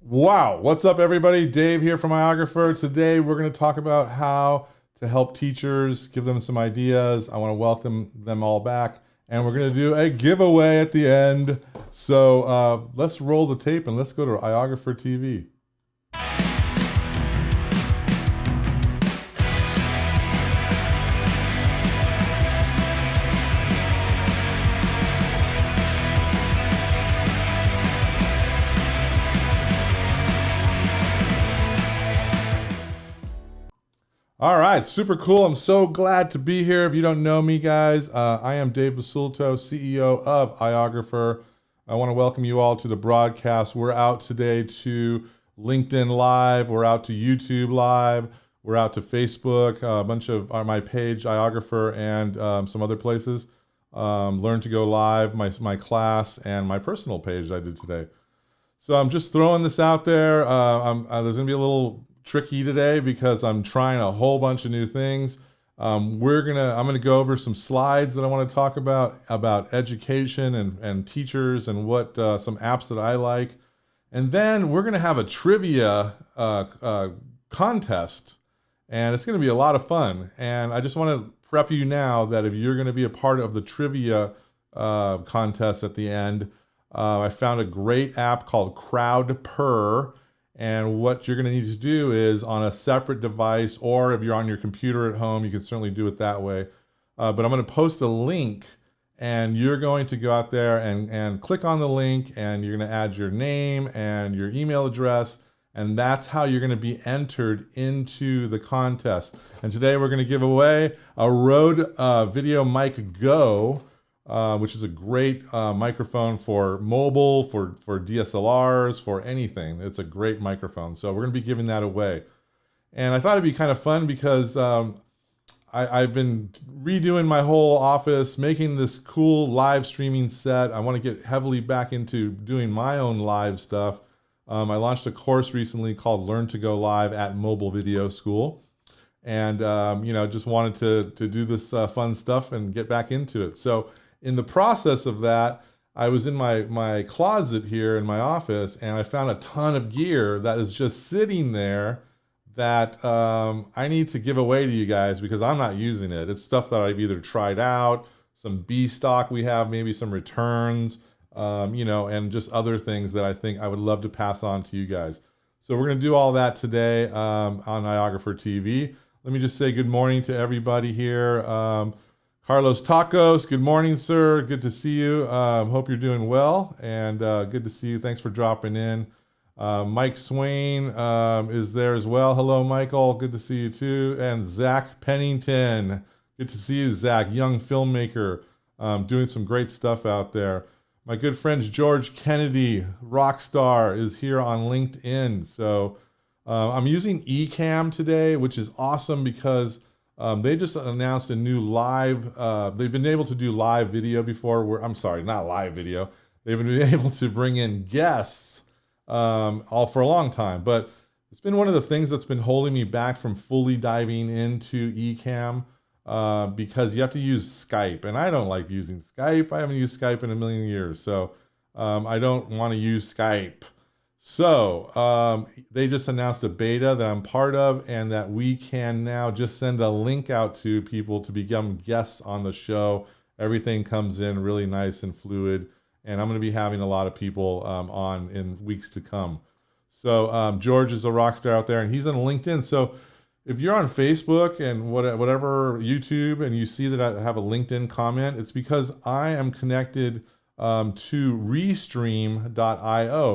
Wow, what's up, everybody? Dave here from iOgrapher. Today, we're going to talk about how to help teachers, give them some ideas. I want to welcome them all back, and we're going to do a giveaway at the end. So let's roll the tape and let's go to iOgrapher TV. All right, super cool. I'm so glad to be here. If you don't know me, guys, I am Dave Basulto, CEO of iOgrapher. I want to welcome you all to the broadcast. We're out today to LinkedIn Live. We're out to YouTube Live. We're out to Facebook, a bunch of my page, iOgrapher, and some other places. Learn to Go Live, my class, and my personal page I did today. So I'm just throwing this out there. There's going to be a little tricky today because I'm trying a whole bunch of new things. I'm gonna go over some slides that I want to talk about education and teachers and what some apps that I like, and then we're gonna have a trivia contest, and it's gonna be a lot of fun. And I just want to prep you now that if you're gonna be a part of the trivia contest at the end, I found a great app called CrowdPurr. And what you're going to need to do is on a separate device, or if you're on your computer at home, you can certainly do it that way. But I'm going to post a link, and you're going to go out there and click on the link, and you're going to add your name and your email address, and that's how you're going to be entered into the contest. And today we're going to give away a Rode Video Mic Go, which is a great microphone for mobile, for DSLRs, for anything. It's a great microphone. So we're going to be giving that away. And I thought it'd be kind of fun because I've been redoing my whole office, making this cool live streaming set. I want to get heavily back into doing my own live stuff. I launched a course recently called Learn to Go Live at Mobile Video School. And, just wanted to do this fun stuff and get back into it. So in the process of that, I was in my closet here in my office, and I found a ton of gear that is just sitting there that I need to give away to you guys because I'm not using it. It's stuff that I've either tried out, some B stock we have, maybe some returns, and just other things that I think I would love to pass on to you guys. So we're going to do all that today on iOgrapher TV. Let me just say good morning to everybody here. Carlos Tacos, good morning, sir. Good to see you. Hope you're doing well, and good to see you. Thanks for dropping in. Mike Swain is there as well. Hello, Michael. Good to see you too. And Zach Pennington. Good to see you, Zach. Young filmmaker, doing some great stuff out there. My good friend George Kennedy, rock star, is here on LinkedIn. So I'm using Ecamm today, which is awesome because they just announced a new live, they've been able to do live video before. I'm sorry, not live video. They've been able to bring in guests all for a long time. But it's been one of the things that's been holding me back from fully diving into Ecamm because you have to use Skype. And I don't like using Skype. I haven't used Skype in a million years. So I don't want to use Skype. So they just announced a beta that I'm part of, and that we can now just send a link out to people to become guests on the show. Everything comes in really nice and fluid, and I'm going to be having a lot of people on in weeks to come. So George is a rock star out there, and he's on LinkedIn. So if you're on Facebook and whatever, YouTube, and you see that I have a LinkedIn comment, it's because I am connected to Restream.io.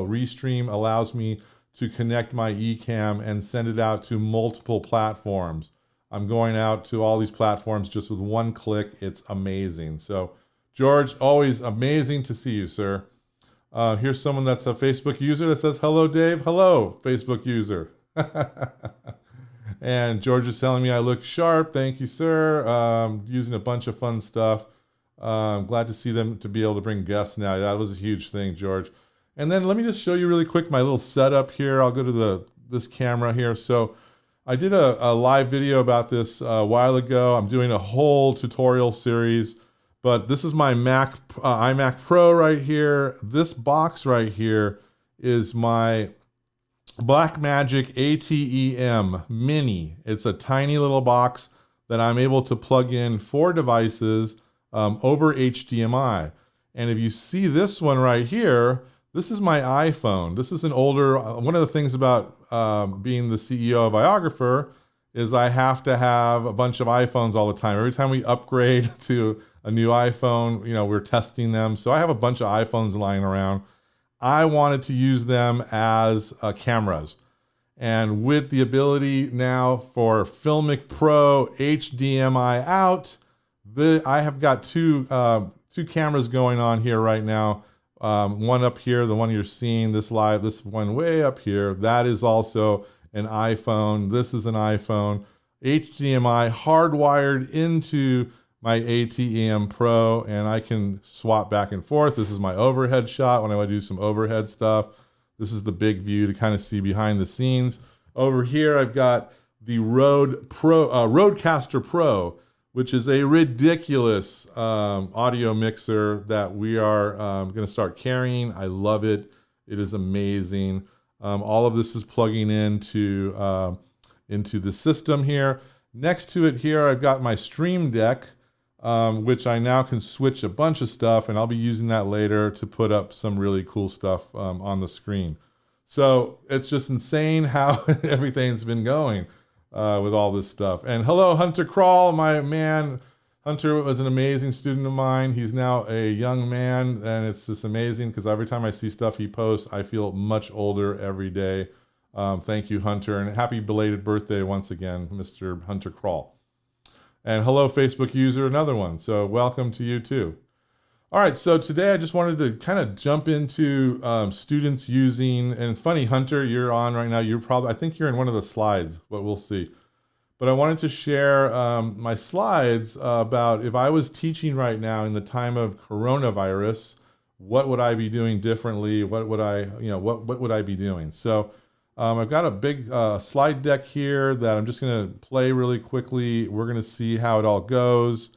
Restream allows me to connect my Ecamm and send it out to multiple platforms. I'm going out to all these platforms just with one click. It's amazing. So, George, always amazing to see you, sir. Here's someone that's a Facebook user that says, hello, Dave. Hello, Facebook user. And George is telling me I look sharp. Thank you, sir. Using a bunch of fun stuff. I'm glad to see them to be able to bring guests now. That was a huge thing, George. And then let me just show you really quick my little setup here. I'll go to this camera here. So I did a live video about this a while ago. I'm doing a whole tutorial series, but this is my iMac Pro right here. This box right here is my Blackmagic ATEM Mini. It's a tiny little box that I'm able to plug in 4 devices over HDMI. And if you see this one right here, this is my iPhone. This is an older, one of the things about being the CEO of iOgrapher is I have to have a bunch of iPhones all the time. Every time we upgrade to a new iPhone, you know, we're testing them. So I have a bunch of iPhones lying around. I wanted to use them as cameras. And with the ability now for Filmic Pro HDMI out, I have got two cameras going on here right now. One up here, the one you're seeing this live, this one way up here, that is also an iPhone. This is an iPhone. HDMI hardwired into my ATEM Pro, and I can swap back and forth. This is my overhead shot when I want to do some overhead stuff. This is the big view to kind of see behind the scenes. Over here, I've got the Rodecaster Pro, which is a ridiculous audio mixer that we are going to start carrying. I love it. It is amazing. All of this is plugging into the system here. Next to it here, I've got my Stream Deck, which I now can switch a bunch of stuff, and I'll be using that later to put up some really cool stuff on the screen. So it's just insane how everything's been going with all this stuff. And hello, Hunter Crawl, my man. Hunter was an amazing student of mine. He's now a young man, and it's just amazing because every time I see stuff he posts, I feel much older every day. Thank you, Hunter, and happy belated birthday once again, Mr. Hunter Crawl. And hello, Facebook user, another one. So welcome to you too. All right, so today I just wanted to kind of jump into students using, and it's funny, Hunter, you're on right now. I think you're in one of the slides, but we'll see. But I wanted to share my slides about if I was teaching right now in the time of coronavirus, what would I be doing differently? What would I be doing? So I've got a big slide deck here that I'm just going to play really quickly. We're going to see how it all goes.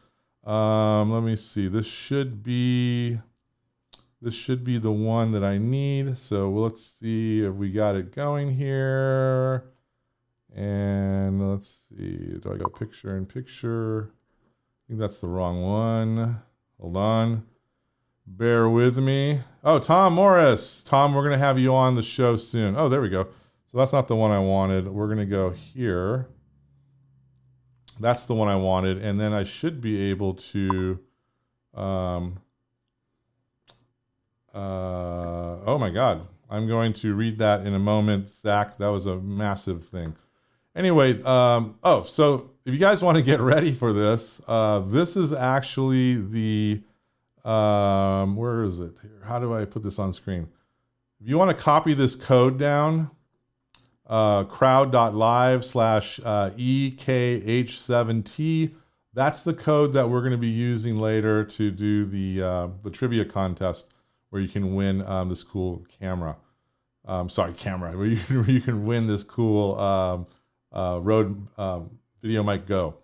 Let me see. This should be the one that I need. So let's see if we got it going here. And let's see. Do I go picture in picture? I think that's the wrong one. Hold on. Bear with me. Oh, Tom Morris. Tom, we're going to have you on the show soon. Oh, there we go. So that's not the one I wanted. We're going to go here. That's the one I wanted. And then I should be able to, oh my God. I'm going to read that in a moment. Zach, that was a massive thing. Anyway, so if you guys want to get ready for this, this is actually the, where is it here? How do I put this on screen? If you want to copy this code down, crowd.live/EKH7T. That's the code that we're going to be using later to do the trivia contest where you can win this cool camera. Where you can win this cool Rode VideoMic Go.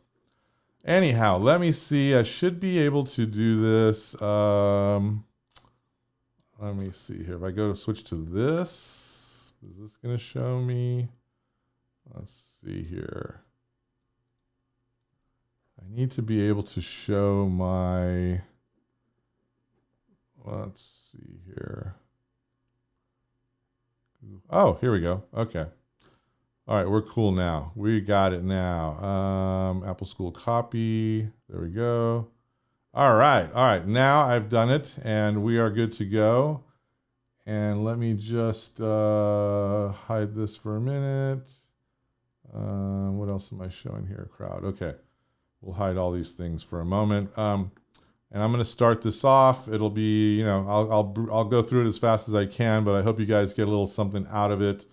Anyhow, let me see. I should be able to do this. Let me see here. If I go to switch to this. Is this going to show me? Let's see here. I need to be able to show my, let's see here. Oh, here we go. Okay. All right, we're cool now. We got it now. Apple School copy. There we go. All right. Now I've done it, and we are good to go. And let me just hide this for a minute. What else am I showing here? Crowd. Okay. We'll hide all these things for a moment. And I'm going to start this off. It'll be, I'll go through it as fast as I can, but I hope you guys get a little something out of it.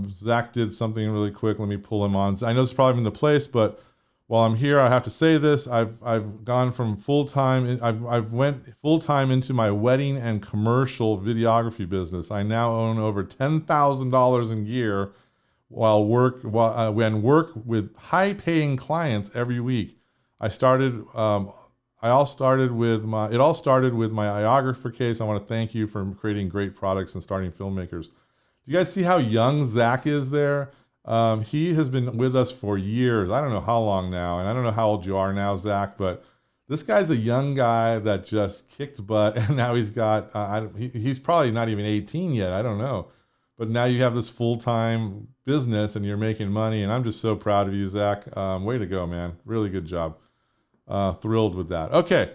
Zach did something really quick. Let me pull him on. I know it's probably in the place, but while I'm here, I have to say this. I've gone from full-time. I've went full-time into my wedding and commercial videography business. I now own over $10,000 in gear when work with high-paying clients every week. It all started with my iOgrapher case. I want to thank you for creating great products and starting filmmakers. Do you guys see how young Zach is there? He has been with us for years. I don't know how long now, and I don't know how old you are now, Zach, but this guy's a young guy that just kicked butt, and now he's got, he's probably not even 18 yet. I don't know. But now you have this full-time business, and you're making money, and I'm just so proud of you, Zach. Way to go, man. Really good job. Thrilled with that. Okay,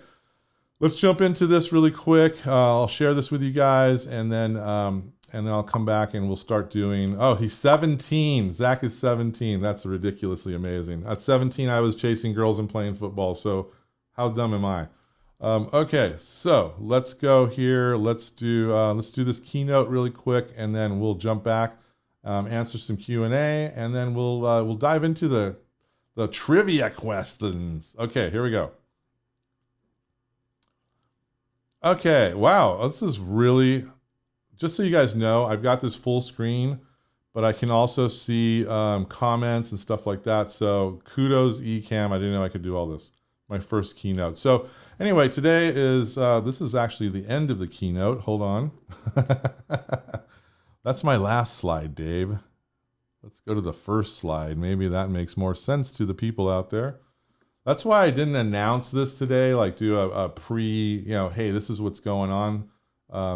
let's jump into this really quick. I'll share this with you guys, and then I'll come back and we'll start doing. Oh, he's 17. Zach is 17. That's ridiculously amazing. At 17, I was chasing girls and playing football. So how dumb am I? Okay, so let's go here. Let's do this keynote really quick, and then we'll jump back, answer some Q&A, and then we'll dive into the trivia questions. Okay, here we go. Okay, wow, this is really, just so you guys know, I've got this full screen, but I can also see comments and stuff like that. So kudos, Ecamm. I didn't know I could do all this. My first keynote. So anyway, today is, this is actually the end of the keynote. Hold on. That's my last slide, Dave. Let's go to the first slide. Maybe that makes more sense to the people out there. That's why I didn't announce this today, like do a pre, hey, this is what's going on.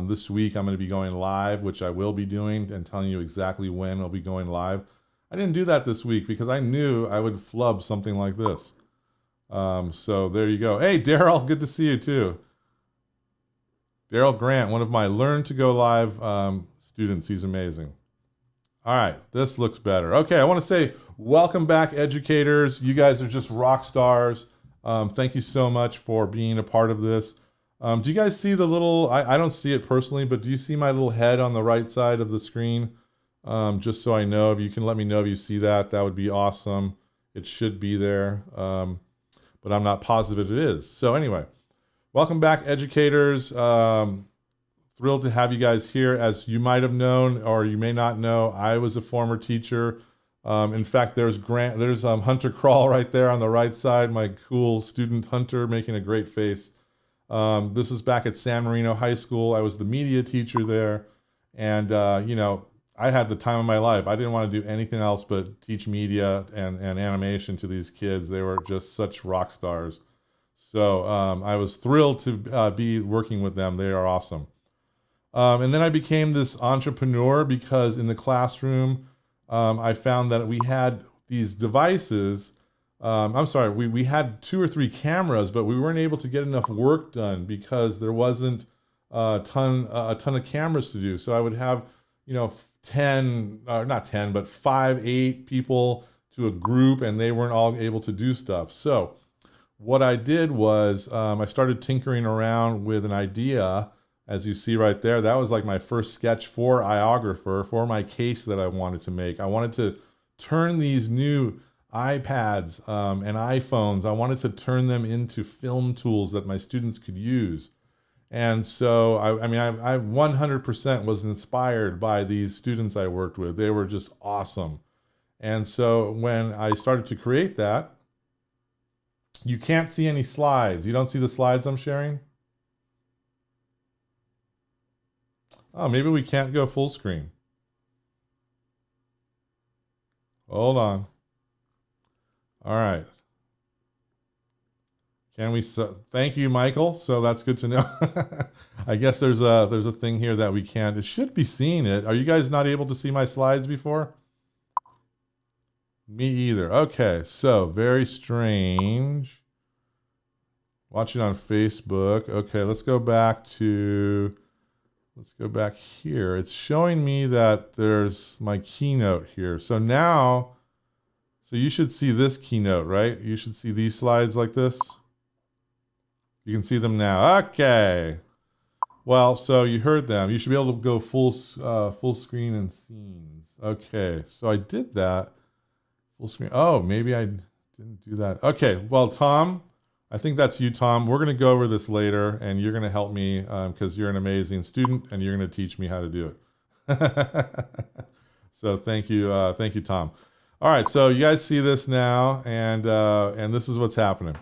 This week I'm going to be going live, which I will be doing, and telling you exactly when I'll be going live. I didn't do that this week because I knew I would flub something like this. So there you go. Hey, Daryl, good to see you too. Daryl Grant, one of my Learn to Go Live students. He's amazing. All right, this looks better. Okay, I want to say welcome back, educators. You guys are just rock stars. Thank you so much for being a part of this. Do you guys see the little, I don't see it personally, but do you see my little head on the right side of the screen? Just so I know, if you can let me know if you see that, that would be awesome. It should be there. But I'm not positive it is. So anyway, welcome back, educators. Thrilled to have you guys here. As you might have known, or you may not know, I was a former teacher. In fact, there's Hunter Crawl right there on the right side, my cool student Hunter making a great face. This is back at San Marino High School. I was the media teacher there. And, I had the time of my life. I didn't want to do anything else but teach media and animation to these kids. They were just such rock stars. So I was thrilled to be working with them. They are awesome. And then I became this entrepreneur because in the classroom, I found that we had these devices. We had 2 or 3 cameras, but we weren't able to get enough work done because there wasn't a ton of cameras to do. So I would have, 5, 8 people to a group, and they weren't all able to do stuff. So what I did was I started tinkering around with an idea. As you see right there, that was like my first sketch for iOgrapher, for my case that I wanted to make. I wanted to turn these new iPads and iPhones, I wanted to turn them into film tools that my students could use. And so, I 100% was inspired by these students I worked with. They were just awesome. And so when I started to create that, you can't see any slides. You don't see the slides I'm sharing? Oh, maybe we can't go full screen. Hold on. All right. Can we? Thank you, Michael. So that's good to know. I guess there's a thing here that we can't. It should be seeing it. Are you guys not able to see my slides before? Me either. Okay. So very strange. Watching on Facebook. Okay. Let's go back here. It's showing me that there's my keynote here. So now, you should see this keynote, right? You should see these slides like this. You can see them now. Okay. Well, so you heard them. You should be able to go full screen and scenes. Okay. So I did that. Full screen. Oh, maybe I didn't do that. Okay. Well, Tom, I think that's you, Tom. We're going to go over this later, and you're going to help me because you're an amazing student, and you're going to teach me how to do it. So thank you, Tom. All right, so you guys see this now, and this is what's happening.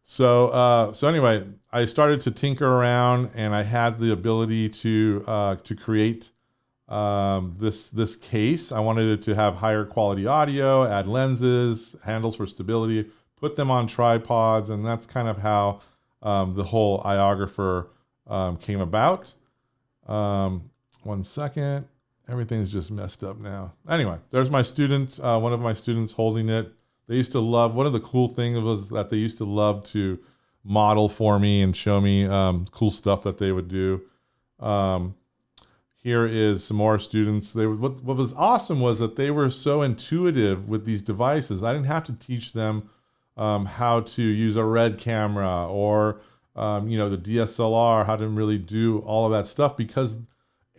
So anyway, I started to tinker around, and I had the ability to create This case. I wanted it to have higher quality audio, add lenses, handles for stability, put them on tripods, and that's kind of how the whole iOgrapher came about. 1 second. Everything's just messed up now. Anyway, there's my student, one of my students holding it. They used to love, one of the cool things was that they used to love to model for me and show me cool stuff that they would do. Here is some more students. What was awesome was that they were so intuitive with these devices. I didn't have to teach them how to use a red camera or the DSLR, how to really do all of that stuff, because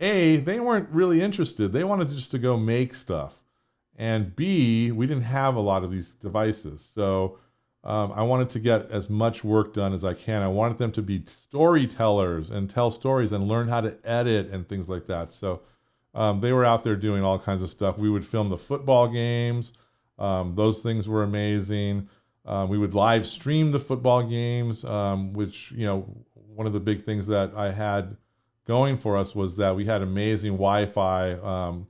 A, they weren't really interested. They wanted just to go make stuff. And B, we didn't have a lot of these devices. So I wanted to get as much work done as I can. I wanted them to be storytellers and tell stories and learn how to edit and things like that. So they were out there doing all kinds of stuff. We would film the football games. Those things were amazing. We would live stream the football games, which, one of the big things that I had going for us was that we had amazing Wi-Fi.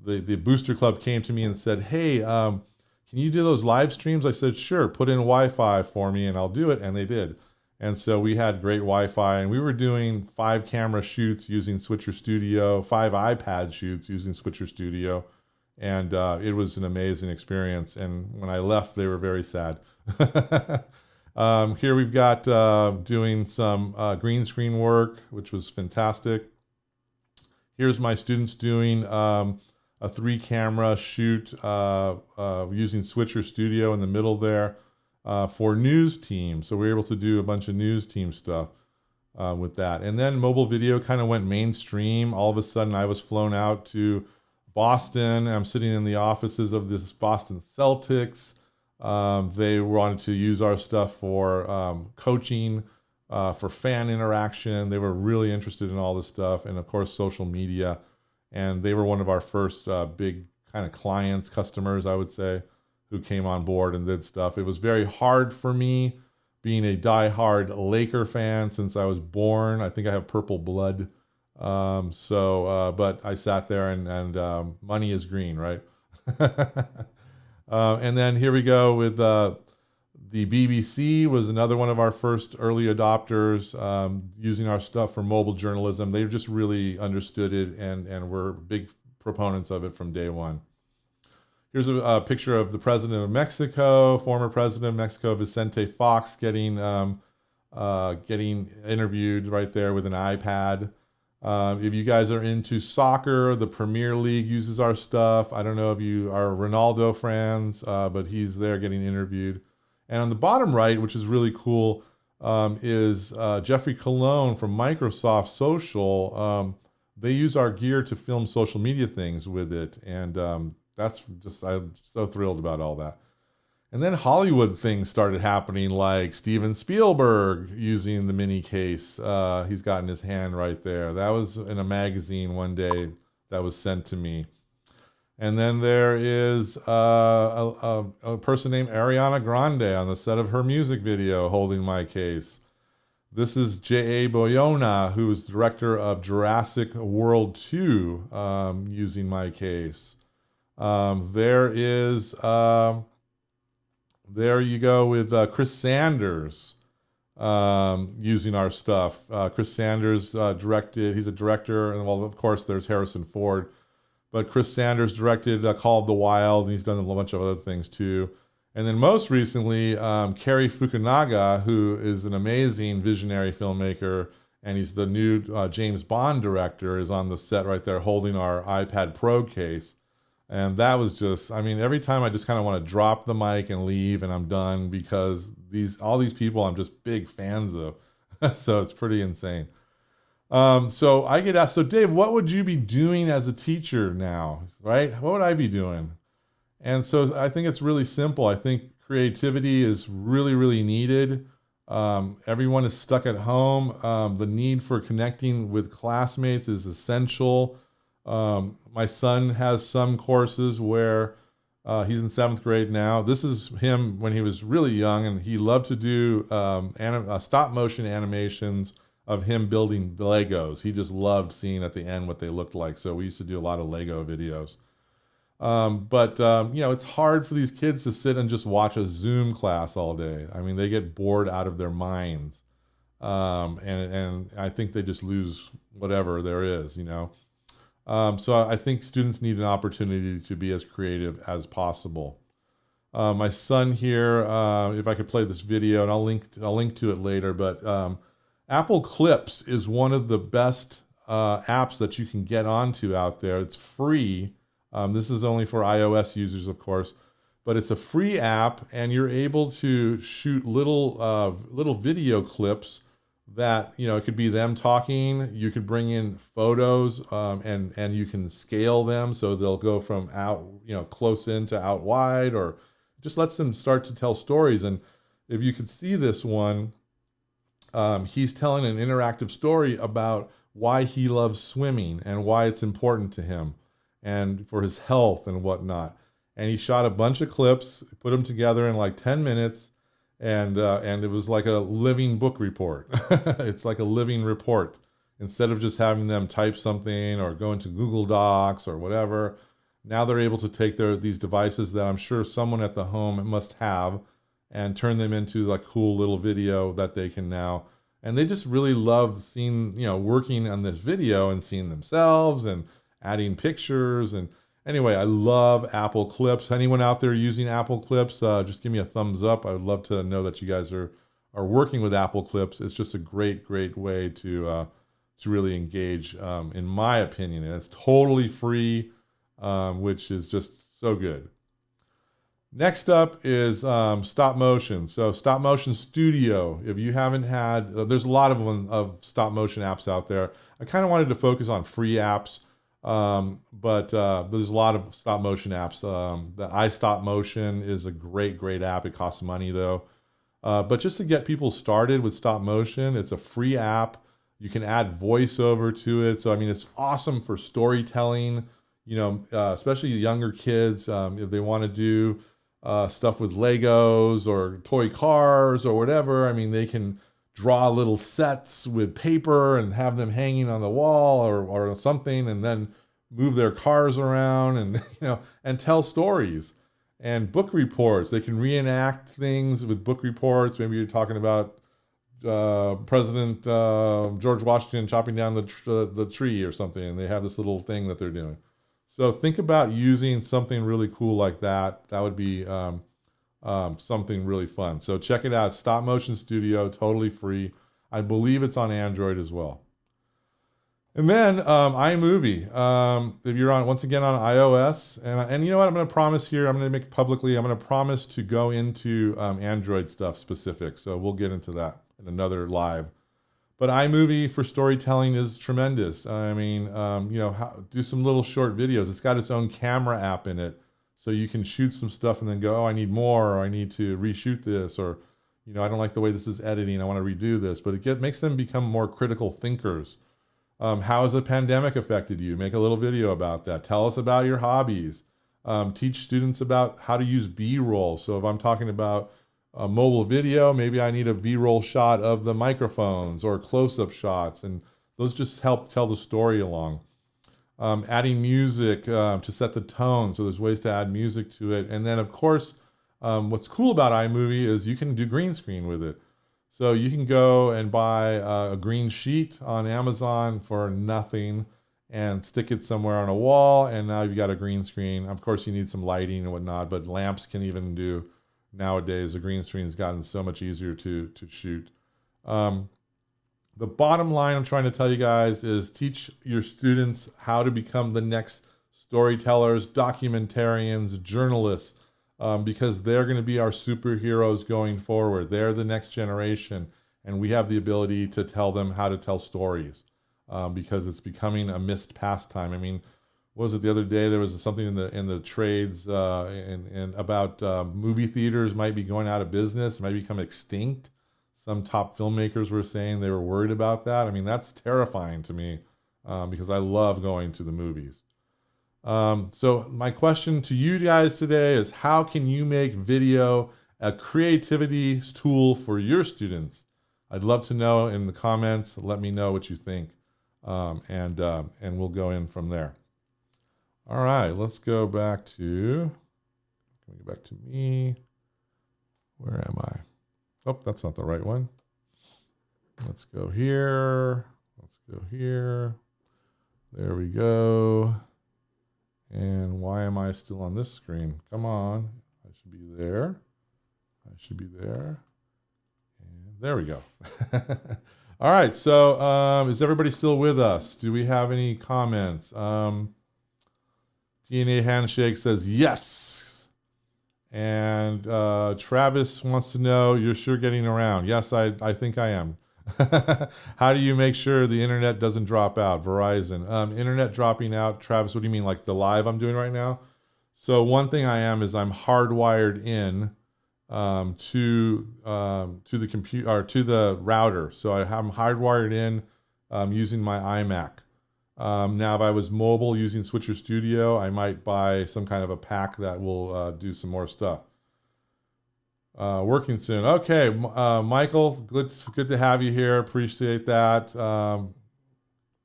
The Booster Club came to me and said, hey, can you do those live streams? I said, sure, put in Wi-Fi for me and I'll do it. And they did. And so we had great Wi-Fi, and we were doing 5 camera shoots using Switcher Studio, 5 iPad shoots using Switcher Studio. And it was an amazing experience. And when I left, they were very sad. Here we've got doing some green screen work, which was fantastic. Here's my students doing a 3-camera shoot using Switcher Studio in the middle there for news team. So we were able to do a bunch of news team stuff with that. And then mobile video kind of went mainstream. All of a sudden I was flown out to Boston. I'm sitting in the offices of this Boston Celtics. They wanted to use our stuff for coaching, for fan interaction. They were really interested in all this stuff. And of course, social media. And they were one of our first big kind of clients, customers, I would say, who came on board and did stuff. It was very hard for me being a diehard Laker fan since I was born. I think I have purple blood. But I sat there and money is green, right? And then here we go with the BBC was another one of our first early adopters using our stuff for mobile journalism. They just really understood it and were big proponents of it from day one. Here's a picture of the president of Mexico, former president of Mexico, Vicente Fox, getting interviewed right there with an iPad. If you guys are into soccer, the Premier League uses our stuff. I don't know if you are Ronaldo fans, but he's there getting interviewed. And on the bottom right, which is really cool, is Jeffrey Colon from Microsoft Social. They use our gear to film social media things with it. And that's just, I'm so thrilled about all that. And then Hollywood things started happening, like Steven Spielberg using the mini case. He's got in his hand right there. That was in a magazine one day that was sent to me. And then there is a person named Ariana Grande on the set of her music video holding my case. This is J.A. Boyona, who is director of Jurassic World 2, using my case. There you go with Chris Sanders using our stuff. Chris Sanders directed, he's a director, and well, of course, there's Harrison Ford. But Chris Sanders directed Call of the Wild, and he's done a bunch of other things too. And then most recently, Cary Fukunaga, who is an amazing visionary filmmaker, and he's the new James Bond director, is on the set right there holding our iPad Pro case. And that was just, I mean, every time I just kind of want to drop the mic and leave and I'm done, because all these people I'm just big fans of. So it's pretty insane. So I get asked, so Dave, what would you be doing as a teacher now, right? What would I be doing? And so I think it's really simple. I think creativity is really, really needed. Everyone is stuck at home. The need for connecting with classmates is essential. My son has some courses where he's in 7th grade now. This is him when he was really young, and he loved to do stop motion animations of him building Legos. He just loved seeing at the end what they looked like. So we used to do a lot of Lego videos. You know, it's hard for these kids to sit and just watch a Zoom class all day. I mean, they get bored out of their minds. And I think they just lose whatever there is, you know. So I think students need an opportunity to be as creative as possible. My son here, if I could play this video, and I'll link to it later, but Apple Clips is one of the best apps that you can get onto out there. It's free. This is only for iOS users, of course, but it's a free app, and you're able to shoot little video clips that, you know, it could be them talking. You could bring in photos, and you can scale them so they'll go from out, you know, close in to out wide, or just lets them start to tell stories. And if you could see this one, he's telling an interactive story about why he loves swimming and why it's important to him and for his health and whatnot. And he shot a bunch of clips, put them together in like 10 minutes, and it was like a living book report. It's like a living report. Instead of just having them type something or go into Google Docs or whatever, now they're able to take these devices that I'm sure someone at the home must have and turn them into like cool little video that they can now. And they just really love seeing, you know, working on this video and seeing themselves and adding pictures. And anyway, I love Apple Clips. Anyone out there using Apple Clips, just give me a thumbs up. I would love to know that you guys are working with Apple Clips. It's just a great way to really engage, in my opinion. And it's totally free, which is just so good. Next up is stop motion. So Stop Motion Studio. If you haven't had, there's a lot of stop motion apps out there. I kind of wanted to focus on free apps, but there's a lot of stop motion apps. The iStop Motion is a great app. It costs money though. But just to get people started with stop motion, it's a free app. You can add voiceover to it. So I mean, it's awesome for storytelling. You know, especially younger kids, if they want to do stuff with Legos or toy cars or whatever. I mean, they can draw little sets with paper and have them hanging on the wall or something, and then move their cars around and, you know, and tell stories. And book reports, they can reenact things with book reports. Maybe you're talking about President George Washington chopping down the tree or something, and they have this little thing that they're doing. So think about using something really cool like that. That would be something really fun. So check it out, Stop Motion Studio, totally free. I believe it's on Android as well. And then iMovie. If you're once again on iOS, and you know what, I'm going to promise here, I'm going to make it publicly, I'm going to promise to go into Android stuff specific. So we'll get into that in another live. But iMovie for storytelling is tremendous. I mean, you know, do some little short videos. It's got its own camera app in it. So you can shoot some stuff and then go, oh, I need more, or I need to reshoot this, or, you know, I don't like the way this is editing, I want to redo this. But it makes them become more critical thinkers. How has the pandemic affected you? Make a little video about that. Tell us about your hobbies. Teach students about how to use B-roll. So if I'm talking about a mobile video, maybe I need a B-roll shot of the microphones or close-up shots, and those just help tell the story along. Adding music to set the tone, so there's ways to add music to it. And then, of course, what's cool about iMovie is you can do green screen with it. So you can go and buy a green sheet on Amazon for nothing and stick it somewhere on a wall, and now you've got a green screen. Of course, you need some lighting and whatnot, but lamps can even do. Nowadays, the green screen has gotten so much easier to shoot. The bottom line I'm trying to tell you guys is teach your students how to become the next storytellers, documentarians, journalists, because they're going to be our superheroes going forward. They're the next generation, and we have the ability to tell them how to tell stories, because it's becoming a missed pastime. I mean, what was it the other day? There was something in the trades and about movie theaters might be going out of business, might become extinct. Some top filmmakers were saying they were worried about that. I mean, that's terrifying to me because I love going to the movies. So my question to you guys today is, how can you make video a creativity tool for your students? I'd love to know in the comments. Let me know what you think, and we'll go in from there. All right, let's go back to. Can we go back to me? Where am I? Oh, that's not the right one. Let's go here. Let's go here. There we go. And why am I still on this screen? Come on. I should be there. I should be there. And there we go. All right. So is everybody still with us? Do we have any comments? DNA Handshake says yes. And Travis wants to know, you're sure getting around. Yes, I think I am. How do you make sure the internet doesn't drop out? Verizon. Internet dropping out. Travis, what do you mean? Like the live I'm doing right now? So one thing I am is I'm hardwired in to the computer or to the router. So I'm hardwired in using my iMac. Now, if I was mobile using Switcher Studio, I might buy some kind of a pack that will do some more stuff. Working soon. Okay, Michael, good to have you here. Appreciate that.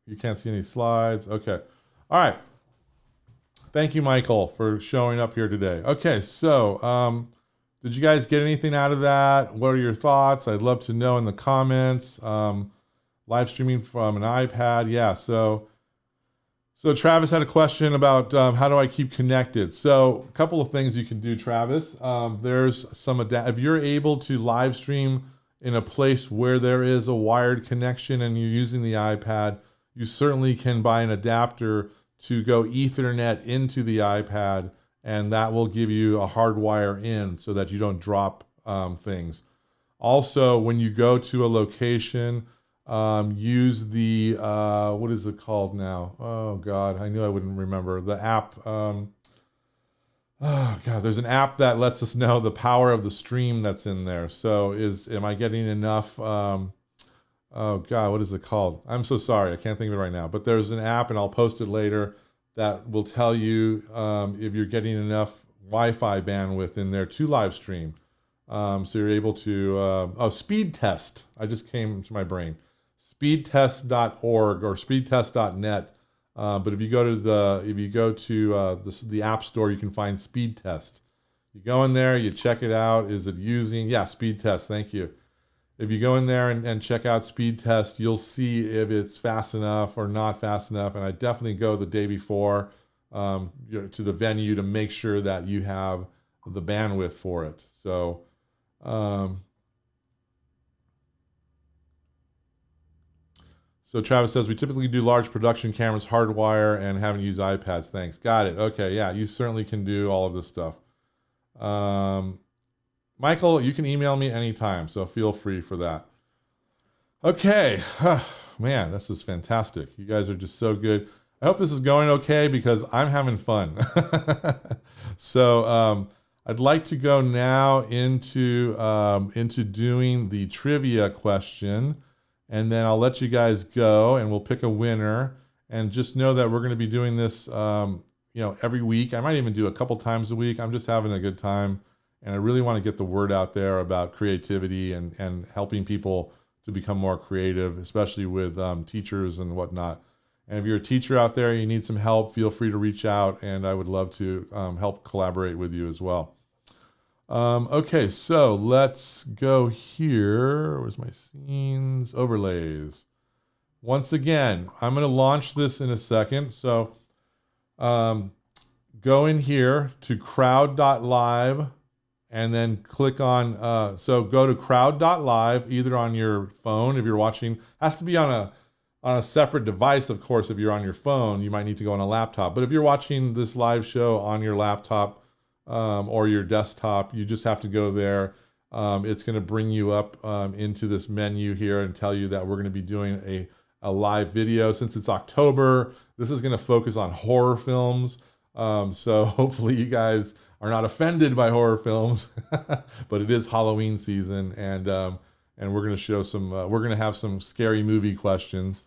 You can't see any slides. Okay. All right. Thank you, Michael, for showing up here today. Okay, so did you guys get anything out of that? What are your thoughts? I'd love to know in the comments. Live streaming from an iPad. Yeah, so Travis had a question about how do I keep connected. So a couple of things you can do, Travis. There's some if you're able to live stream in a place where there is a wired connection and you're using the iPad, you certainly can buy an adapter to go Ethernet into the iPad, and that will give you a hard wire in so that you don't drop things. Also, when you go to a location, use the, what is it called now? Oh God, I knew I wouldn't remember. The app, oh God, there's an app that lets us know the power of the stream that's in there. So am I getting enough, oh God, what is it called? I'm so sorry, I can't think of it right now. But there's an app, and I'll post it later, that will tell you if you're getting enough Wi-Fi bandwidth in there to live stream. So you're able to, speed test. I just came to my brain. Speedtest.org or speedtest.net. But if you go to the App Store, you can find Speed Test. You go in there, you check it out. Is it using? Yeah, Speed Test. Thank you. If you go in there and check out Speed Test, you'll see if it's fast enough or not fast enough. And I definitely go the day before to the venue to make sure that you have the bandwidth for it. So. So Travis says, we typically do large production cameras, hardwire, and haven't used iPads. Thanks. Got it. Okay, yeah, you certainly can do all of this stuff. Michael, you can email me anytime, so feel free for that. Okay. Man, this is fantastic. You guys are just so good. I hope this is going okay because I'm having fun. So I'd like to go now into doing the trivia question. And then I'll let you guys go, and we'll pick a winner. And just know that we're going to be doing this, every week. I might even do a couple times a week. I'm just having a good time, and I really want to get the word out there about creativity and helping people to become more creative, especially with teachers and whatnot. And if you're a teacher out there, you need some help, feel free to reach out, and I would love to help collaborate with you as well. Okay, so let's go here. Where's my scenes? Overlays. Once again, I'm going to launch this in a second. So go in here to crowd.live and then click on, so go to crowd.live either on your phone if you're watching. Has to be on a separate device, of course. If you're on your phone, you might need to go on a laptop. But if you're watching this live show on your laptop, or your desktop, you just have to go there. It's going to bring you up into this menu here and tell you that we're going to be doing a live video. Since it's October, this is going to focus on horror films. So hopefully you guys are not offended by horror films, but it is Halloween season, and we're going to show some. We're going to have some scary movie questions.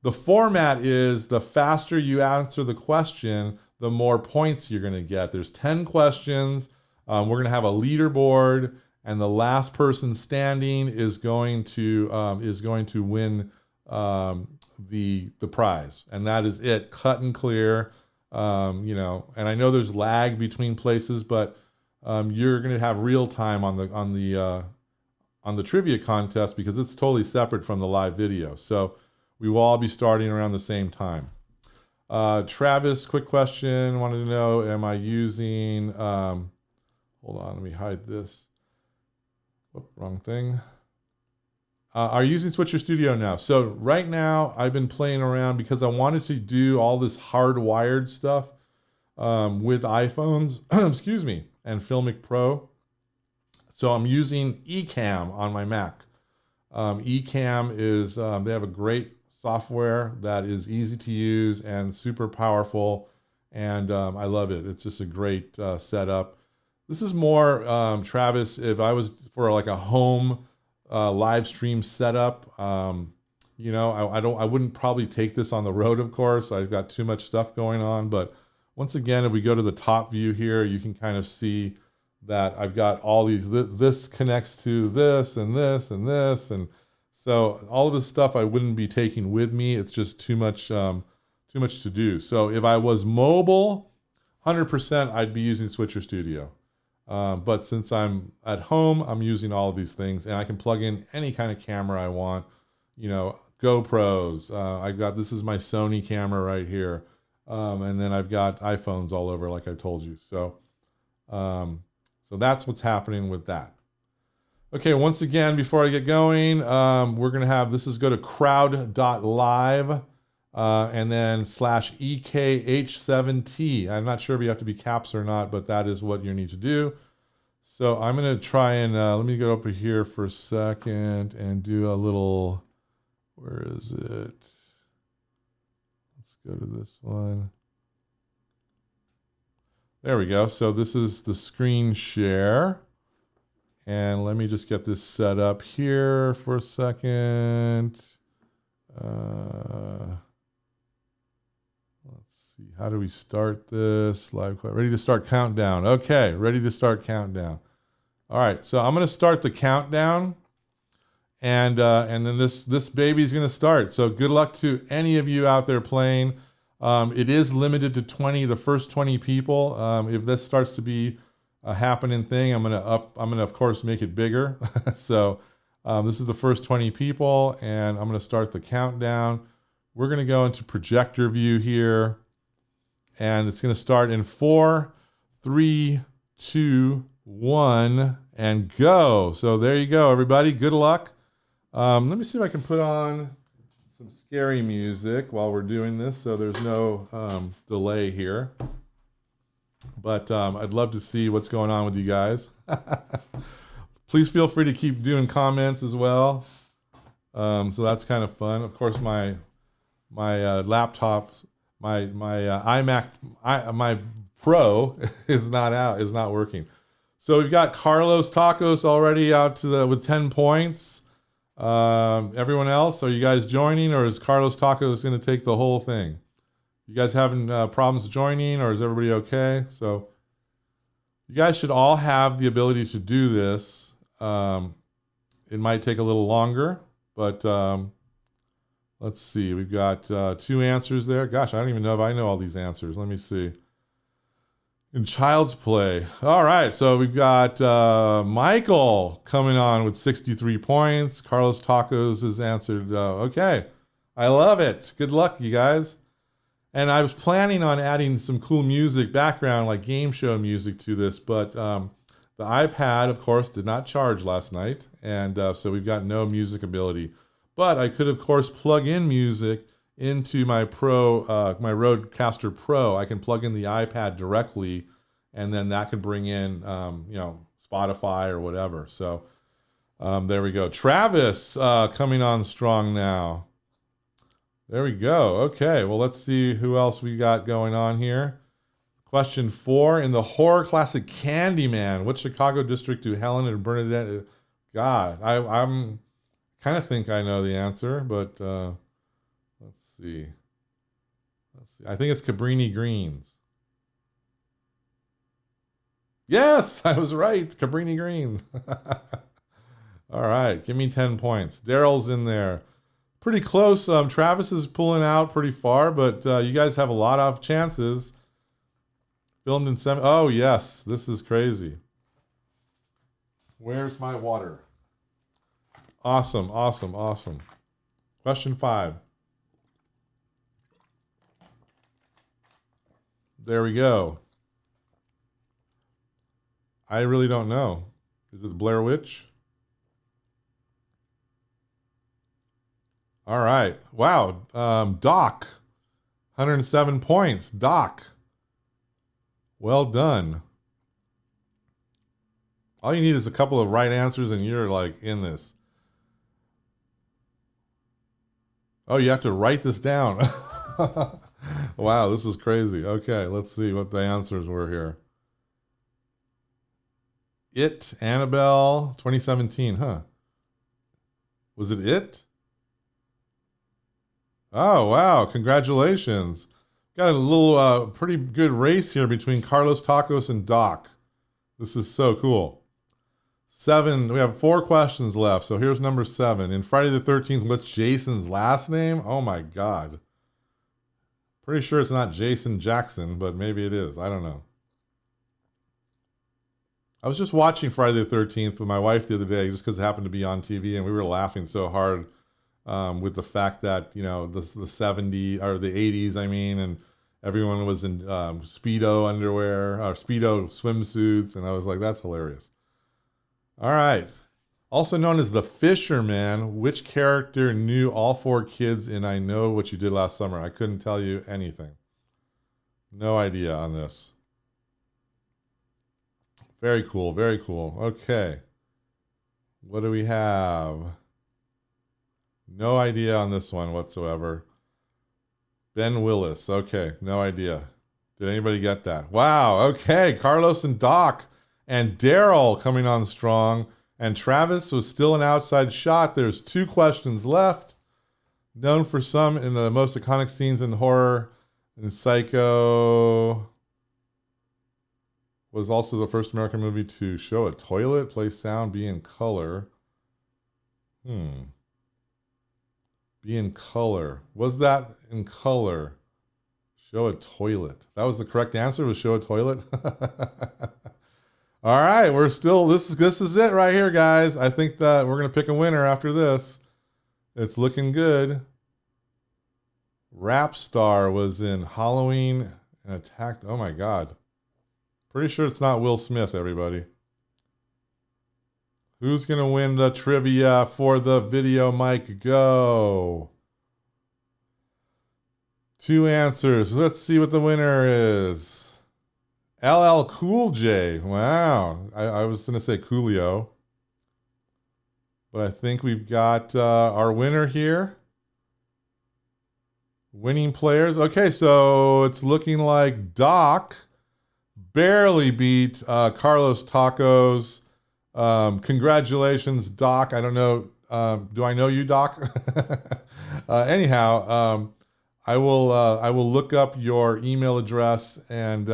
The format is the faster you answer the question, the more points you're going to get. There's 10 questions. We're going to have a leaderboard, and the last person standing is going to win the prize, and that is it, cut and clear. You know, and I know there's lag between places, but you're going to have real time on the trivia contest because it's totally separate from the live video. So we will all be starting around the same time. Travis, quick question, wanted to know, am I using, hold on, let me hide this. Whoop, wrong thing. Are you using Switcher Studio now? So right now I've been playing around because I wanted to do all this hardwired stuff with iPhones, excuse me, and Filmic Pro. So I'm using Ecamm on my Mac. Ecamm is, they have a great software that is easy to use and super powerful, and I love it. It's just a great setup. This is more, Travis, if I was for like a home live stream setup, you know, I wouldn't probably take this on the road, of course. I've got too much stuff going on, but once again, if we go to the top view here, you can kind of see that I've got all these, this connects to this and this and this, and so all of this stuff I wouldn't be taking with me. It's just too much to do. So if I was mobile, 100% I'd be using Switcher Studio. But since I'm at home, I'm using all of these things, and I can plug in any kind of camera I want. You know, GoPros. This is my Sony camera right here, and then I've got iPhones all over, like I told you. So, so that's what's happening with that. Okay, once again, before I get going, we're gonna have go to crowd.live. And then /EKH7T. I'm not sure if you have to be caps or not, but that is what you need to do. So I'm going to try and, let me go over here for a second and do a little, where is it? Let's go to this one. There we go. So this is the screen share. And let me just get this set up here for a second. How do we start this? Ready to start countdown. Okay, ready to start countdown. All right, so I'm going to start the countdown, and then this baby's going to start. So good luck to any of you out there playing. It is limited to 20, the first 20 people. If this starts to be a happening thing, I'm gonna of course make it bigger. So this is the first 20 people, and I'm going to start the countdown. We're going to go into projector view here. And it's going to start in 4, 3, 2, 1, and go. So there you go, everybody. Good luck. Let me see if I can put on some scary music while we're doing this, so there's no delay here. But I'd love to see what's going on with you guys. Please feel free to keep doing comments as well. So that's kind of fun. Of course, my laptop. My iMac, my Pro is not working. So we've got Carlos Tacos already out with 10 points. Everyone else, are you guys joining, or is Carlos Tacos going to take the whole thing? You guys having problems joining, or is everybody okay? So you guys should all have the ability to do this. It might take a little longer, but let's see. We've got 2 answers there. Gosh, I don't even know if I know all these answers. Let me see. In Child's Play. All right, so we've got Michael coming on with 63 points. Carlos Tacos has answered. Okay, I love it. Good luck, you guys. And I was planning on adding some cool music, background, like game show music to this, but the iPad, of course, did not charge last night, and so we've got no music ability. But I could, of course, plug in music into my my Rodecaster Pro. I can plug in the iPad directly, and then that can bring in, you know, Spotify or whatever. So there we go. Travis coming on strong now. There we go. Okay, well, let's see who else we got going on here. Question 4, in the horror classic Candyman, what Chicago district do Helen and Bernadette... God, I'm... kind of think I know the answer, but let's see. I think it's Cabrini Greens. Yes, I was right. Cabrini Green. All right, give me 10 points. Daryl's in there. Pretty close. Travis is pulling out pretty far, but you guys have a lot of chances. Filmed in 7. Oh, yes. This is crazy. Where's my water? Awesome, awesome, awesome. Question 5. There we go. I really don't know. Is it Blair Witch? All right. Wow. Doc. 107 points. Doc. Well done. All you need is a couple of right answers and you're like in this. Oh, you have to write this down. Wow, this is crazy. Okay, let's see what the answers were here. It, Annabelle, 2017, huh? Was it It? Oh, wow, congratulations. Got a little pretty good race here between Carlos Tacos and Doc. This is so cool. 7, we have 4 questions left, so here's number 7. In Friday the 13th, what's Jason's last name? Oh my God. Pretty sure it's not Jason Jackson, but maybe it is. I don't know. I was just watching Friday the 13th with my wife the other day just because it happened to be on TV, and we were laughing so hard with the fact that, you know, the 70s or the 80s, I mean, and everyone was in Speedo underwear or Speedo swimsuits, and I was like, that's hilarious. All right. Also known as the Fisherman, which character knew all 4 kids in I Know What You Did Last Summer? I couldn't tell you anything. No idea on this. Very cool, very cool. Okay. What do we have? No idea on this one whatsoever. Ben Willis. Okay, no idea. Did anybody get that? Wow, okay. Carlos and Doc and Daryl coming on strong. And Travis was still an outside shot. There's 2 questions left. Known for some in the most iconic scenes in horror and Psycho. Was also the first American movie to show a toilet, play sound, be in color. Be in color. Was that in color? Show a toilet. That was the correct answer, was show a toilet? All right, we're still, this is it right here, guys. I think that we're going to pick a winner after this. It's looking good. Rap star was in Halloween and attacked, oh my God. Pretty sure it's not Will Smith, everybody. Who's going to win the trivia for the video mic? Go. 2 answers. Let's see what the winner is. LL Cool J. Wow. I was going to say Coolio. But I think we've got our winner here. Winning players. Okay, so it's looking like Doc barely beat Carlos Tacos. Congratulations, Doc. I don't know. Do I know you, Doc? Anyhow, I will look up your email address, and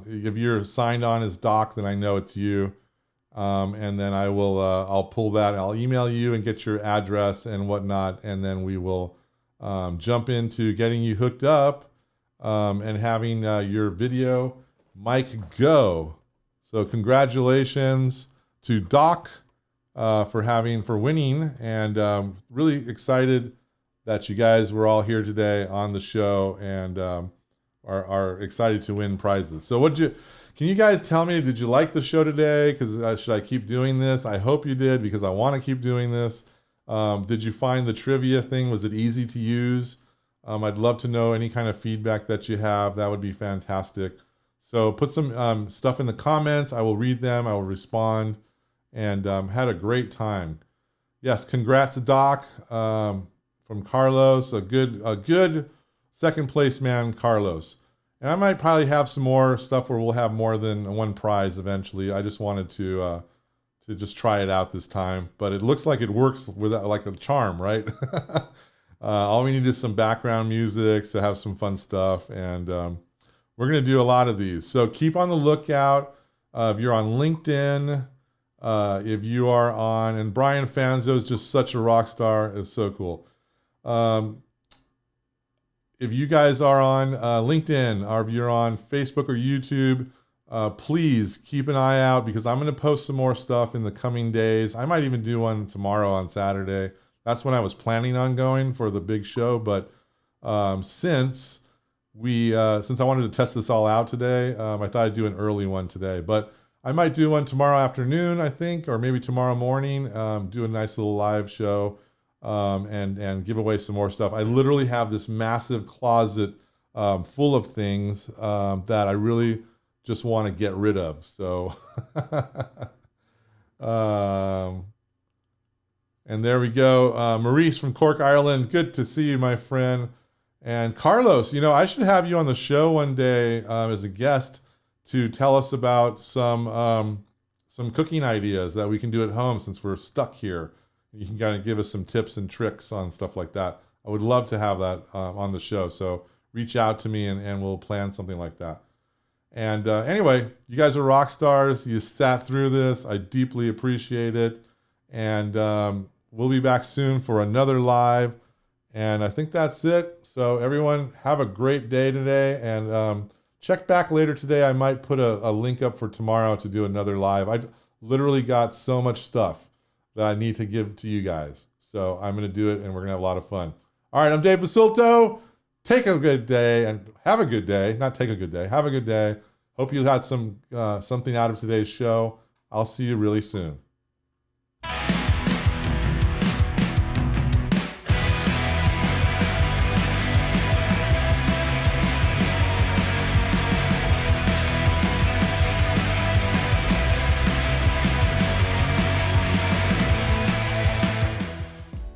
if you're signed on as Doc, then I know it's you. And then I'll pull that. I'll email you and get your address and whatnot, and then we will jump into getting you hooked up and having your video mic go. So congratulations to Doc for winning, and really excited that you guys were all here today on the show and are excited to win prizes. So can you guys tell me, did you like the show today? Because should I keep doing this? I hope you did, because I want to keep doing this. Did you find the trivia thing, was it easy to use? I'd love to know any kind of feedback that you have. That would be fantastic. So put some stuff in the comments. I will read them. I will respond. And had a great time. Yes, congrats, Doc. From Carlos, a good second place man, Carlos. And I might probably have some more stuff where we'll have more than one prize eventually. I just wanted to just try it out this time, but it looks like it works with like a charm, right? All we need is some background music to have some fun stuff, and we're gonna do a lot of these. So keep on the lookout. If you're on LinkedIn, if you are on, and Brian Fanzo is just such a rock star. It's so cool. If you guys are on LinkedIn, or if you're on Facebook or YouTube, please keep an eye out, because I'm going to post some more stuff in the coming days. I might even do one tomorrow on Saturday. That's when I was planning on going for the big show. But since I wanted to test this all out today, I thought I'd do an early one today. But I might do one tomorrow afternoon, I think, or maybe tomorrow morning. Do a nice little live show and give away some more stuff. I literally have this massive closet full of things that I really just want to get rid of. So, and there we go. Maurice from Cork, Ireland. Good to see you, my friend. And Carlos, I should have you on the show one day as a guest to tell us about some cooking ideas that we can do at home since we're stuck here. You can kind of give us some tips and tricks on stuff like that. I would love to have that on the show. So reach out to me and we'll plan something like that. And anyway, you guys are rock stars. You sat through this. I deeply appreciate it. And we'll be back soon for another live. And I think that's it. So everyone, have a great day today. And check back later today. I might put a link up for tomorrow to do another live. I literally got so much stuff that I need to give to you guys. So I'm going to do it, and we're going to have a lot of fun. All right, I'm Dave Basilto. Take a good day and have a good day. Not take a good day. Have a good day. Hope you got something out of today's show. I'll see you really soon.